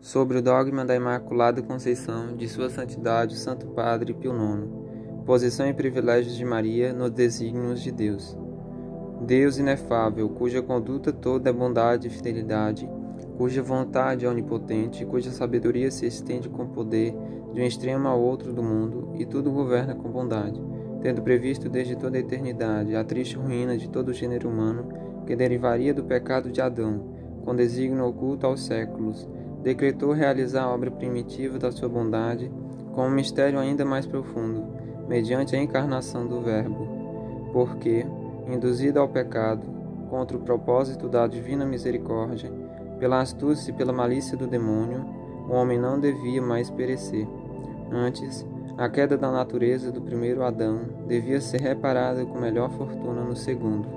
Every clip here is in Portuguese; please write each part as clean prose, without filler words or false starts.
sobre o dogma da Imaculada Conceição de Sua Santidade o Santo Padre Pio IX, posição e privilégios de Maria nos desígnios de Deus. Deus inefável, cuja conduta toda é bondade e fidelidade, cuja vontade é onipotente, cuja sabedoria se estende com poder de um extremo ao outro do mundo, e tudo governa com bondade, tendo previsto desde toda a eternidade a triste ruína de todo o gênero humano que derivaria do pecado de Adão, com desígnio oculto aos séculos, decretou realizar a obra primitiva da sua bondade com um mistério ainda mais profundo, mediante a encarnação do Verbo, porque, induzido ao pecado, contra o propósito da divina misericórdia, pela astúcia e pela malícia do demônio, o homem não devia mais perecer. Antes, a queda da natureza do primeiro Adão devia ser reparada com melhor fortuna no segundo.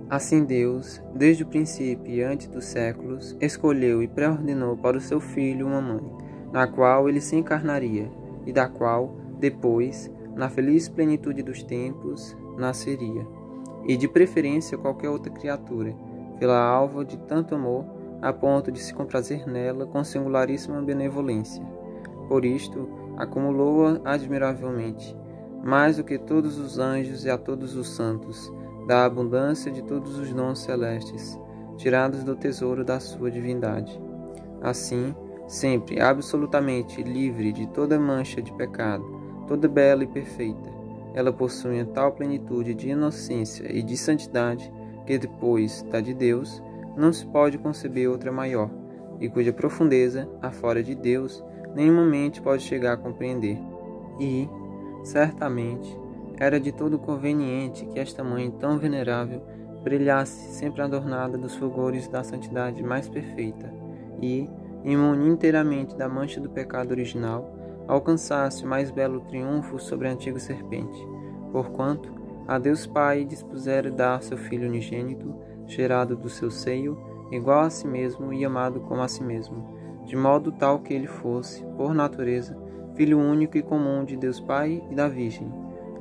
Assim Deus, desde o princípio e antes dos séculos, escolheu e pré-ordenou para o seu Filho uma mãe, na qual ele se encarnaria, e da qual, depois, na feliz plenitude dos tempos, nasceria, e de preferência qualquer outra criatura, pela alva de tanto amor, a ponto de se comprazer nela com singularíssima benevolência. Por isto, acumulou-a admiravelmente, mais do que todos os anjos e a todos os santos, da abundância de todos os dons celestes, tirados do tesouro da sua divindade. Assim, sempre absolutamente livre de toda mancha de pecado, toda bela e perfeita, ela possui tal plenitude de inocência e de santidade que depois da de Deus não se pode conceber outra maior, e cuja profundeza, afora de Deus, nenhuma mente pode chegar a compreender. E, certamente, era de todo conveniente que esta mãe tão venerável brilhasse sempre adornada dos fulgores da santidade mais perfeita e, imune inteiramente da mancha do pecado original, alcançasse o mais belo triunfo sobre a antiga serpente, porquanto a Deus Pai dispusera dar seu Filho unigênito, gerado do seu seio, igual a si mesmo e amado como a si mesmo, de modo tal que ele fosse, por natureza, Filho único e comum de Deus Pai e da Virgem,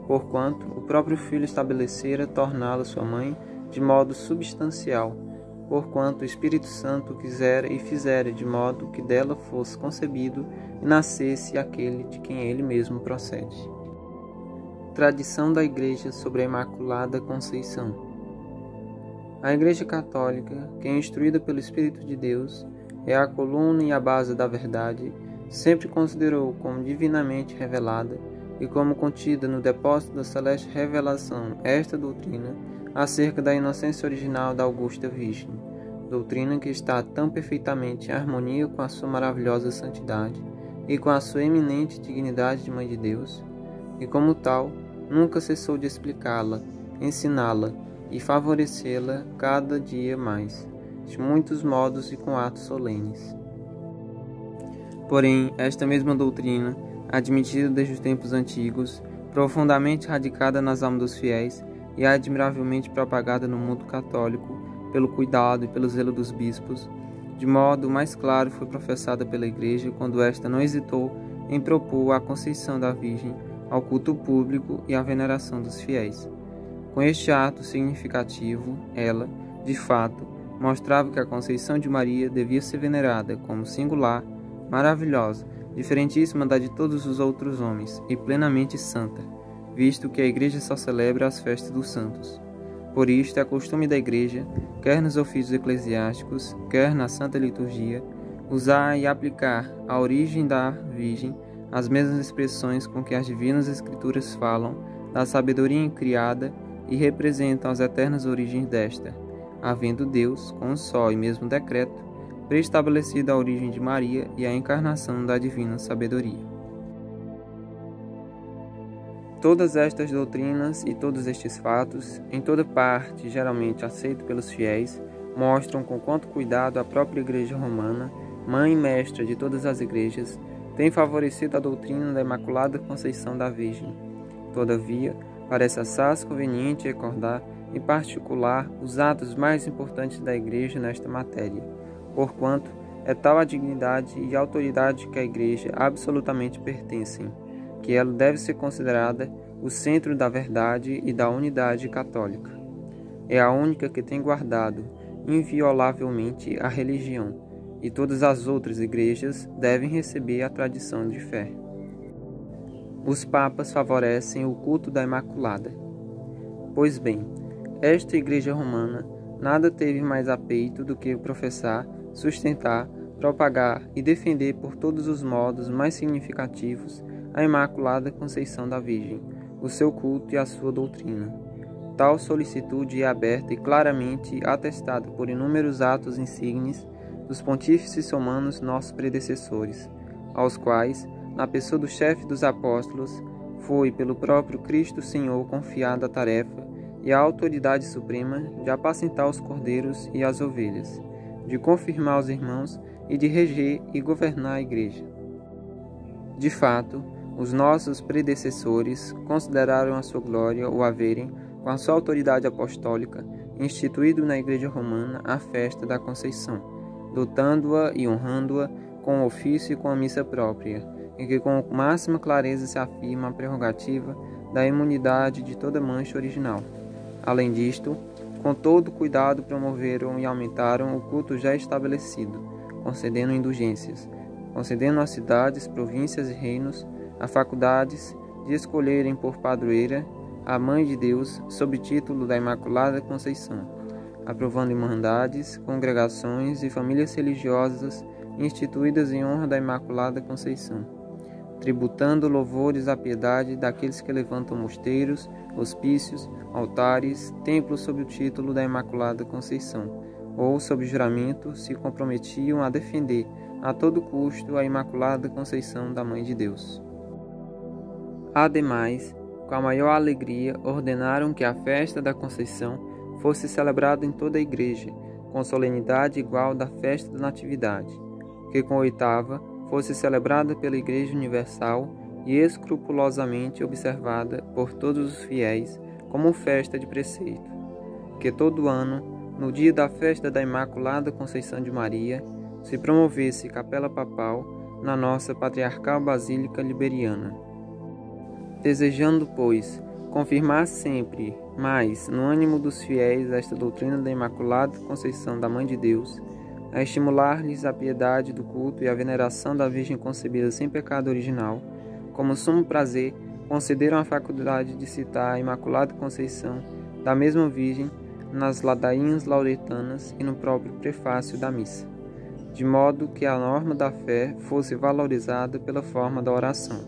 porquanto o próprio Filho estabelecera torná-la sua mãe de modo substancial, porquanto o Espírito Santo quisera e fizera de modo que dela fosse concebido e nascesse aquele de quem ele mesmo procede. Tradição da Igreja sobre a Imaculada Conceição. A Igreja Católica, que é instruída pelo Espírito de Deus, é a coluna e a base da verdade, sempre considerou como divinamente revelada e como contida no depósito da celeste revelação esta doutrina acerca da inocência original da Augusta Virgem, doutrina que está tão perfeitamente em harmonia com a sua maravilhosa santidade e com a sua eminente dignidade de Mãe de Deus, e como tal, nunca cessou de explicá-la, ensiná-la e favorecê-la cada dia mais, de muitos modos e com atos solenes. Porém, esta mesma doutrina, admitida desde os tempos antigos, profundamente radicada nas almas dos fiéis e admiravelmente propagada no mundo católico pelo cuidado e pelo zelo dos bispos, de modo mais claro foi professada pela Igreja quando esta não hesitou em propor a Conceição da Virgem ao culto público e à veneração dos fiéis. Com este ato significativo, ela, de fato, mostrava que a Conceição de Maria devia ser venerada como singular, maravilhosa, diferentíssima da de todos os outros homens, e plenamente santa, visto que a Igreja só celebra as festas dos santos. Por isto é costume da Igreja, quer nos ofícios eclesiásticos, quer na Santa Liturgia, usar e aplicar à origem da Virgem as mesmas expressões com que as divinas Escrituras falam da sabedoria incriada e representam as eternas origens desta, havendo Deus, com um só e mesmo decreto, preestabelecida a origem de Maria e a encarnação da divina sabedoria. Todas estas doutrinas e todos estes fatos, em toda parte geralmente aceitos pelos fiéis, mostram com quanto cuidado a própria Igreja Romana, mãe e mestra de todas as igrejas, tem favorecido a doutrina da Imaculada Conceição da Virgem. Todavia, parece assaz conveniente recordar, em particular, os atos mais importantes da Igreja nesta matéria, porquanto é tal a dignidade e autoridade que a Igreja absolutamente pertencem, que ela deve ser considerada o centro da verdade e da unidade católica. É a única que tem guardado inviolavelmente a religião, e todas as outras igrejas devem receber a tradição de fé. Os papas favorecem o culto da Imaculada. Pois bem, esta Igreja Romana nada teve mais a peito do que professar, sustentar, propagar e defender por todos os modos mais significativos a Imaculada Conceição da Virgem, o seu culto e a sua doutrina. Tal solicitude é aberta e claramente atestada por inúmeros atos insígnes dos pontífices romanos nossos predecessores, aos quais, na pessoa do chefe dos apóstolos, foi pelo próprio Cristo Senhor confiada a tarefa e a autoridade suprema de apacentar os cordeiros e as ovelhas, de confirmar os irmãos e de reger e governar a Igreja. De fato, os nossos predecessores consideraram a sua glória o haverem, com a sua autoridade apostólica, instituído na Igreja Romana a festa da Conceição, dotando-a e honrando-a com o ofício e com a missa própria, em que com máxima clareza se afirma a prerrogativa da imunidade de toda mancha original. Além disto, com todo cuidado promoveram e aumentaram o culto já estabelecido, concedendo indulgências, concedendo às cidades, províncias e reinos a faculdades de escolherem por padroeira a Mãe de Deus sob título da Imaculada Conceição, aprovando irmandades, congregações e famílias religiosas instituídas em honra da Imaculada Conceição, tributando louvores à piedade daqueles que levantam mosteiros, hospícios, altares, templos sob o título da Imaculada Conceição, ou, sob juramento, se comprometiam a defender a todo custo a Imaculada Conceição da Mãe de Deus. Ademais, com a maior alegria, ordenaram que a festa da Conceição fosse celebrada em toda a Igreja, com solenidade igual da festa da Natividade, que com a oitava fosse celebrada pela Igreja Universal e escrupulosamente observada por todos os fiéis como festa de preceito, que todo ano, no dia da festa da Imaculada Conceição de Maria, se promovesse capela papal na nossa Patriarcal Basílica Liberiana. Desejando, pois, confirmar sempre mais no ânimo dos fiéis esta doutrina da Imaculada Conceição da Mãe de Deus, a estimular-lhes a piedade do culto e a veneração da Virgem concebida sem pecado original, como sumo prazer, concederam a faculdade de citar a Imaculada Conceição da mesma Virgem nas ladainhas lauretanas e no próprio prefácio da missa, de modo que a norma da fé fosse valorizada pela forma da oração.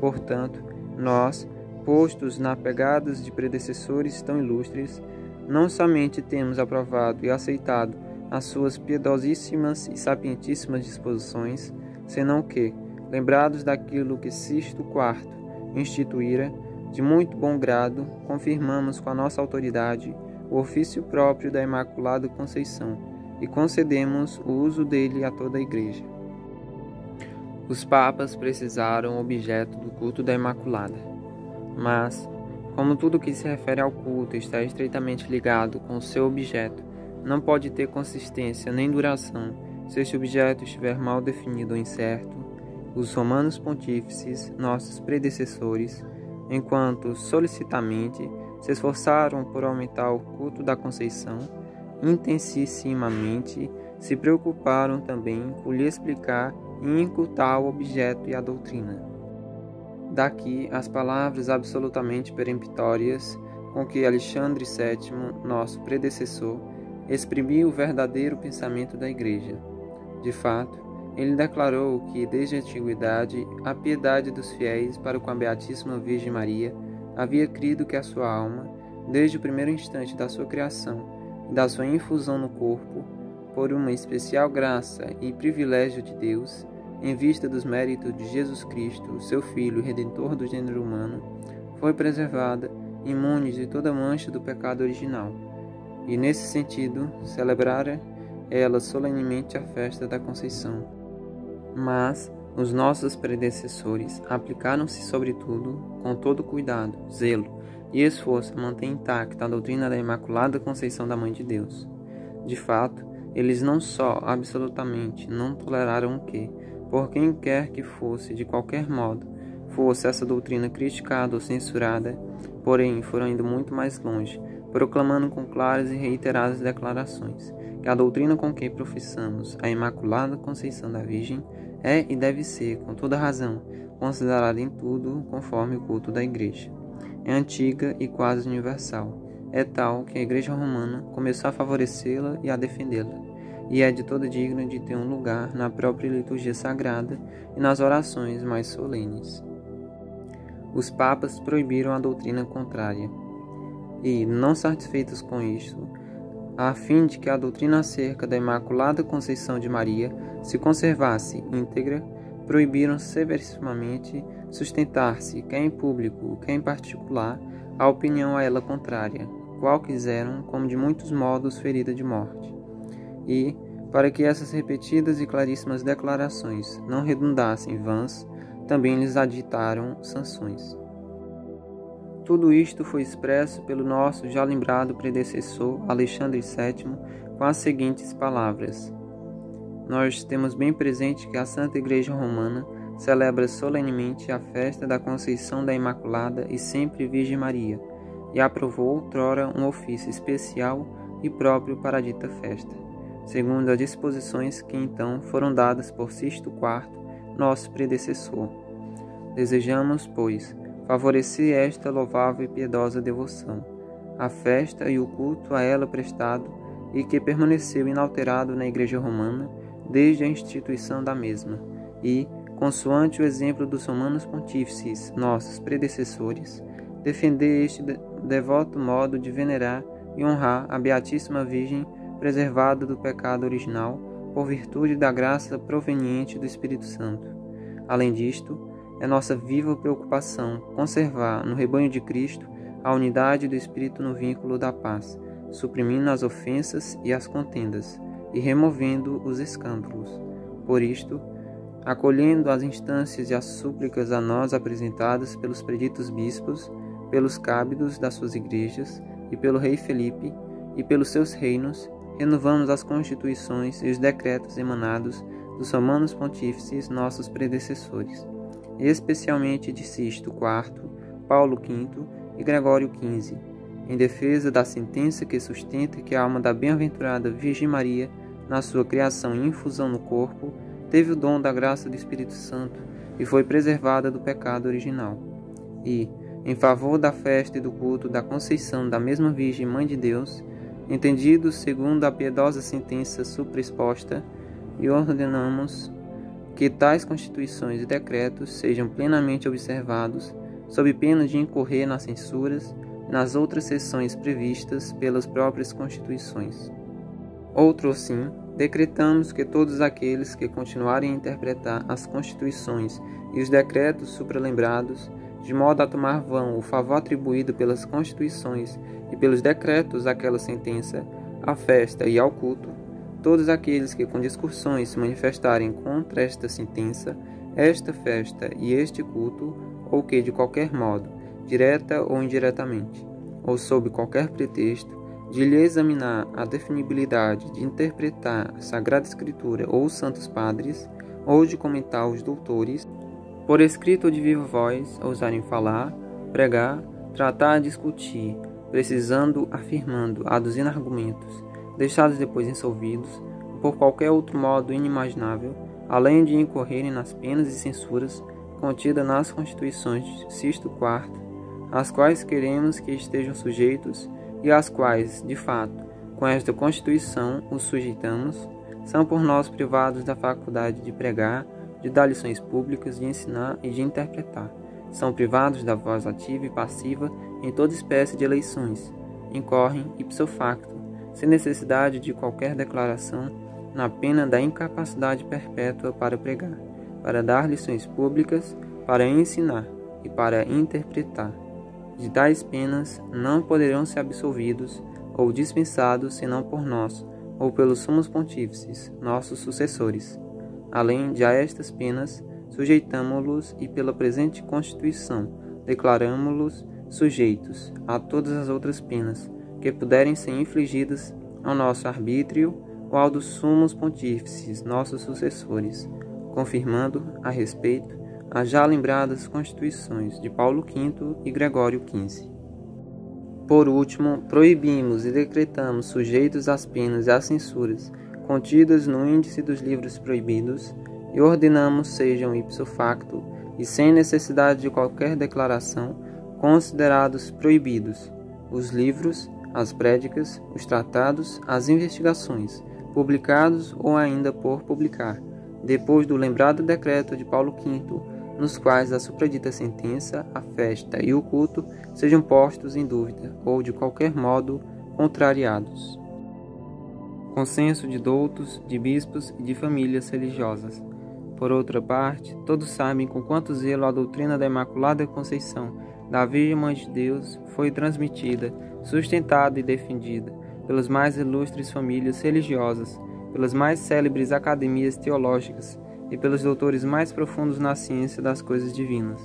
Portanto, nós, postos na pegada de predecessores tão ilustres, não somente temos aprovado e aceitado as suas piedosíssimas e sapientíssimas disposições, senão que, lembrados daquilo que Sisto IV instituíra, de muito bom grado, confirmamos com a nossa autoridade o ofício próprio da Imaculada Conceição e concedemos o uso dele a toda a Igreja. Os papas precisaram objeto do culto da Imaculada, mas, como tudo que se refere ao culto está estreitamente ligado com o seu objeto, não pode ter consistência nem duração se este objeto estiver mal definido ou incerto, os romanos pontífices, nossos predecessores, enquanto solicitamente se esforçaram por aumentar o culto da Conceição, intensissimamente se preocuparam também por lhe explicar e incultar o objeto e a doutrina. Daqui as palavras absolutamente peremptórias com que Alexandre VII, nosso predecessor, exprimiu o verdadeiro pensamento da Igreja. De fato, ele declarou que, desde a antiguidade, a piedade dos fiéis para com a Beatíssima Virgem Maria havia crido que a sua alma, desde o primeiro instante da sua criação e da sua infusão no corpo, por uma especial graça e privilégio de Deus, em vista dos méritos de Jesus Cristo, seu Filho e Redentor do gênero humano, foi preservada, imune de toda mancha do pecado original, e nesse sentido celebrara ela solenemente a festa da Conceição. Mas os nossos predecessores aplicaram-se sobretudo com todo cuidado, zelo e esforço a manter intacta a doutrina da Imaculada Conceição da Mãe de Deus. De fato, eles não só absolutamente não toleraram que, por quem quer que fosse, de qualquer modo, fosse essa doutrina criticada ou censurada, porém foram indo muito mais longe, proclamando com claras e reiteradas declarações que a doutrina com que professamos a Imaculada Conceição da Virgem é e deve ser, com toda razão, considerada em tudo conforme o culto da Igreja. É antiga e quase universal. É tal que a Igreja Romana começou a favorecê-la e a defendê-la, e é de todo digna de ter um lugar na própria liturgia sagrada e nas orações mais solenes. Os papas proibiram a doutrina contrária, e, não satisfeitos com isto, a fim de que a doutrina acerca da Imaculada Conceição de Maria se conservasse íntegra, proibiram severissimamente sustentar-se, quer em público, quer em particular, a opinião a ela contrária, qual quiseram, como de muitos modos, ferida de morte. E, para que essas repetidas e claríssimas declarações não redundassem vãs, também lhes aditaram sanções. Tudo isto foi expresso pelo nosso já lembrado predecessor Alexandre VII com as seguintes palavras: Nós temos bem presente que a Santa Igreja Romana celebra solenemente a festa da Conceição da Imaculada e sempre Virgem Maria, e aprovou outrora um ofício especial e próprio para a dita festa, segundo as disposições que então foram dadas por Sisto IV, nosso predecessor. Desejamos, pois, favorecer esta louvável e piedosa devoção, a festa e o culto a ela prestado e que permaneceu inalterado na Igreja Romana desde a instituição da mesma, e, consoante o exemplo dos romanos pontífices, nossos predecessores, defender este devoto modo de venerar e honrar a Beatíssima Virgem preservada do pecado original por virtude da graça proveniente do Espírito Santo. Além disto, é nossa viva preocupação conservar no rebanho de Cristo a unidade do Espírito no vínculo da paz, suprimindo as ofensas e as contendas, e removendo os escândalos. Por isto, acolhendo as instâncias e as súplicas a nós apresentadas pelos preditos bispos, pelos cábidos das suas igrejas, e pelo rei Felipe, e pelos seus reinos, renovamos as constituições e os decretos emanados dos romanos pontífices, nossos predecessores, especialmente de Sisto IV, Paulo V e Gregório XV, em defesa da sentença que sustenta que a alma da bem-aventurada Virgem Maria, na sua criação e infusão no corpo, teve o dom da graça do Espírito Santo e foi preservada do pecado original. E, em favor da festa e do culto da Conceição da mesma Virgem Mãe de Deus, entendidos segundo a piedosa sentença supraexposta, e ordenamos que tais constituições e decretos sejam plenamente observados, sob pena de incorrer nas censuras e nas outras seções previstas pelas próprias constituições. Outro assim, decretamos que todos aqueles que continuarem a interpretar as constituições e os decretos supralembrados, de modo a tomar vão o favor atribuído pelas constituições e pelos decretos àquela sentença, à festa e ao culto, todos aqueles que com discussões se manifestarem contra esta sentença, esta festa e este culto, ou que de qualquer modo, direta ou indiretamente, ou sob qualquer pretexto, de lhe examinar a definibilidade de interpretar a Sagrada Escritura ou os Santos Padres, ou de comentar os doutores, por escrito ou de viva voz, ousarem falar, pregar, tratar, discutir, precisando, afirmando, aduzindo argumentos, deixados depois insolvidos, por qualquer outro modo inimaginável, além de incorrerem nas penas e censuras contidas nas constituições de Sisto IV, às quais queremos que estejam sujeitos e às quais, de fato, com esta Constituição os sujeitamos, são por nós privados da faculdade de pregar, de dar lições públicas, de ensinar e de interpretar. São privados da voz ativa e passiva em toda espécie de eleições. Incorrem, ipso facto, sem necessidade de qualquer declaração, na pena da incapacidade perpétua para pregar, para dar lições públicas, para ensinar e para interpretar. De tais penas não poderão ser absolvidos ou dispensados senão por nós, ou pelos sumos pontífices, nossos sucessores. Além de a estas penas, sujeitamo-los e pela presente Constituição declaramo-los sujeitos a todas as outras penas que puderem ser infligidas ao nosso arbítrio ou ao dos sumos pontífices, nossos sucessores, confirmando, a respeito, as já lembradas Constituições de Paulo V e Gregório XV. Por último, proibimos e decretamos, sujeitos às penas e às censuras contidas no índice dos livros proibidos, e ordenamos sejam ipso facto e sem necessidade de qualquer declaração considerados proibidos os livros, as prédicas, os tratados, as investigações, publicados ou ainda por publicar, depois do lembrado decreto de Paulo V, nos quais a supradita sentença, a festa e o culto sejam postos em dúvida ou de qualquer modo contrariados. Consenso de doutos, de bispos e de famílias religiosas. Por outra parte, todos sabem com quanto zelo a doutrina da Imaculada Conceição da Virgem Mãe de Deus foi transmitida, sustentada e defendida pelas mais ilustres famílias religiosas, pelas mais célebres academias teológicas e pelos doutores mais profundos na ciência das coisas divinas.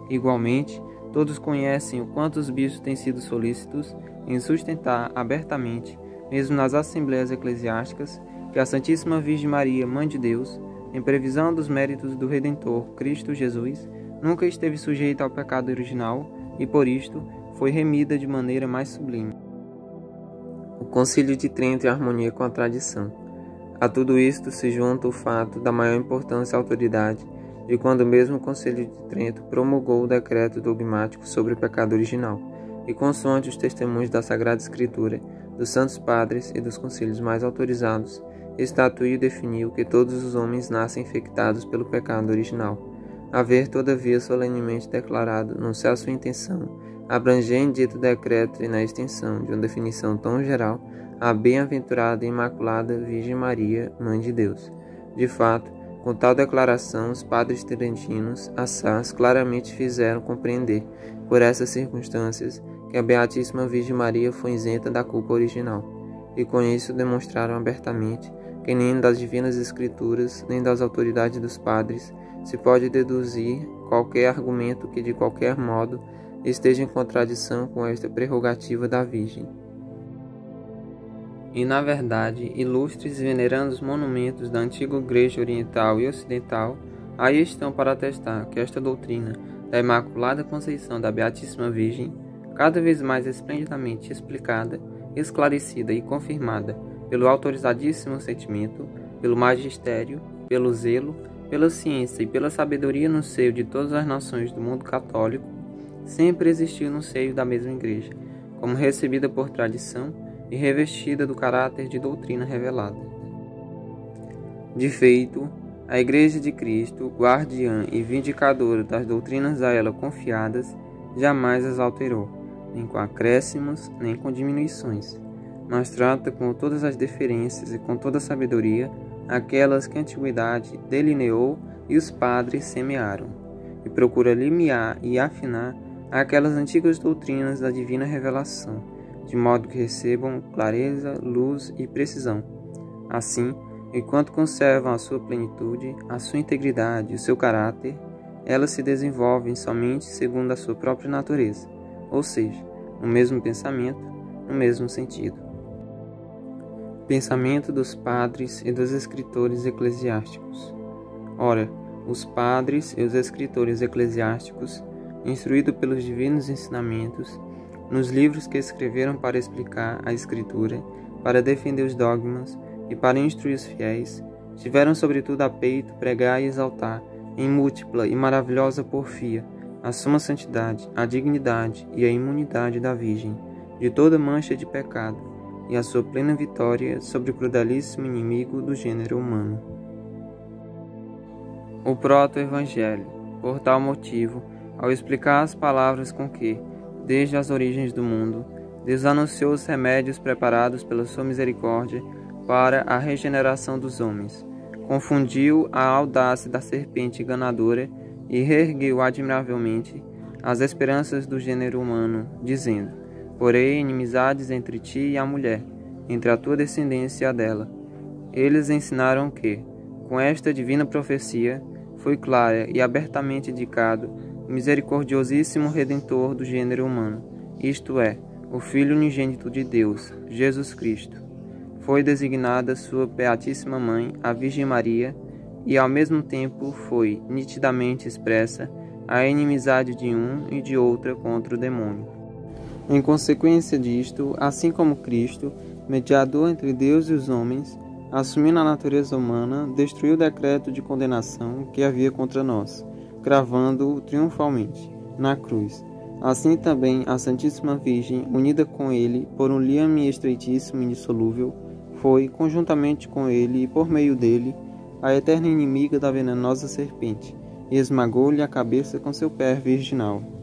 Igualmente, todos conhecem o quanto os bispos têm sido solícitos em sustentar abertamente, mesmo nas assembleias eclesiásticas, que a Santíssima Virgem Maria, Mãe de Deus, em previsão dos méritos do Redentor Cristo Jesus, nunca esteve sujeita ao pecado original e, por isto, foi remida de maneira mais sublime. O Concílio de Trento em harmonia com a tradição. A tudo isto se junta o fato da maior importância e autoridade de quando mesmo o Concílio de Trento promulgou o decreto dogmático sobre o pecado original, e consoante os testemunhos da Sagrada Escritura, dos Santos Padres e dos concílios mais autorizados, estatuiu e definiu que todos os homens nascem infectados pelo pecado original. Haver, todavia, solenemente declarado, no céu sua intenção, abranger em dito decreto e na extensão de uma definição tão geral, a bem-aventurada e imaculada Virgem Maria, Mãe de Deus. De fato, com tal declaração, os padres trentinos, assaz, claramente fizeram compreender, por essas circunstâncias, que a Beatíssima Virgem Maria foi isenta da culpa original, e com isso demonstraram abertamente que nem das divinas Escrituras, nem das autoridades dos padres, se pode deduzir qualquer argumento que, de qualquer modo, esteja em contradição com esta prerrogativa da Virgem. E, na verdade, ilustres e venerandos monumentos da antiga Igreja Oriental e Ocidental aí estão para atestar que esta doutrina da Imaculada Conceição da Beatíssima Virgem, cada vez mais esplendidamente explicada, esclarecida e confirmada pelo autorizadíssimo sentimento, pelo magistério, pelo zelo, pela ciência e pela sabedoria no seio de todas as nações do mundo católico, sempre existiu no seio da mesma Igreja, como recebida por tradição e revestida do caráter de doutrina revelada. De feito, a Igreja de Cristo, guardiã e vindicadora das doutrinas a ela confiadas, jamais as alterou, nem com acréscimos, nem com diminuições, mas trata com todas as deferências e com toda a sabedoria aquelas que a antiguidade delineou e os padres semearam, e procura limiar e afinar aquelas antigas doutrinas da divina revelação, de modo que recebam clareza, luz e precisão. Assim, enquanto conservam a sua plenitude, a sua integridade e o seu caráter, elas se desenvolvem somente segundo a sua própria natureza, ou seja, no mesmo pensamento, no mesmo sentido. Pensamento dos padres e dos escritores eclesiásticos. Ora, os padres e os escritores eclesiásticos, instruídos pelos divinos ensinamentos, nos livros que escreveram para explicar a Escritura, para defender os dogmas e para instruir os fiéis, tiveram sobretudo a peito pregar e exaltar, em múltipla e maravilhosa porfia, a suma santidade, a dignidade e a imunidade da Virgem, de toda mancha de pecado, e a sua plena vitória sobre o crudelíssimo inimigo do gênero humano. O proto-evangelho, por tal motivo, ao explicar as palavras com que, desde as origens do mundo, Deus anunciou os remédios preparados pela sua misericórdia para a regeneração dos homens, confundiu a audácia da serpente enganadora e reergueu admiravelmente as esperanças do gênero humano, dizendo: porém, inimizades entre ti e a mulher, entre a tua descendência e a dela. Eles ensinaram que, com esta divina profecia, foi clara e abertamente indicado o misericordiosíssimo Redentor do gênero humano, isto é, o Filho unigênito de Deus, Jesus Cristo. Foi designada sua Beatíssima Mãe, a Virgem Maria, e ao mesmo tempo foi nitidamente expressa a inimizade de um e de outra contra o demônio. Em consequência disto, assim como Cristo, mediador entre Deus e os homens, assumindo a natureza humana, destruiu o decreto de condenação que havia contra nós, cravando-o triunfalmente na cruz. Assim também a Santíssima Virgem, unida com ele por um liame estreitíssimo e indissolúvel, foi, conjuntamente com ele e por meio dele, a eterna inimiga da venenosa serpente, e esmagou-lhe a cabeça com seu pé virginal.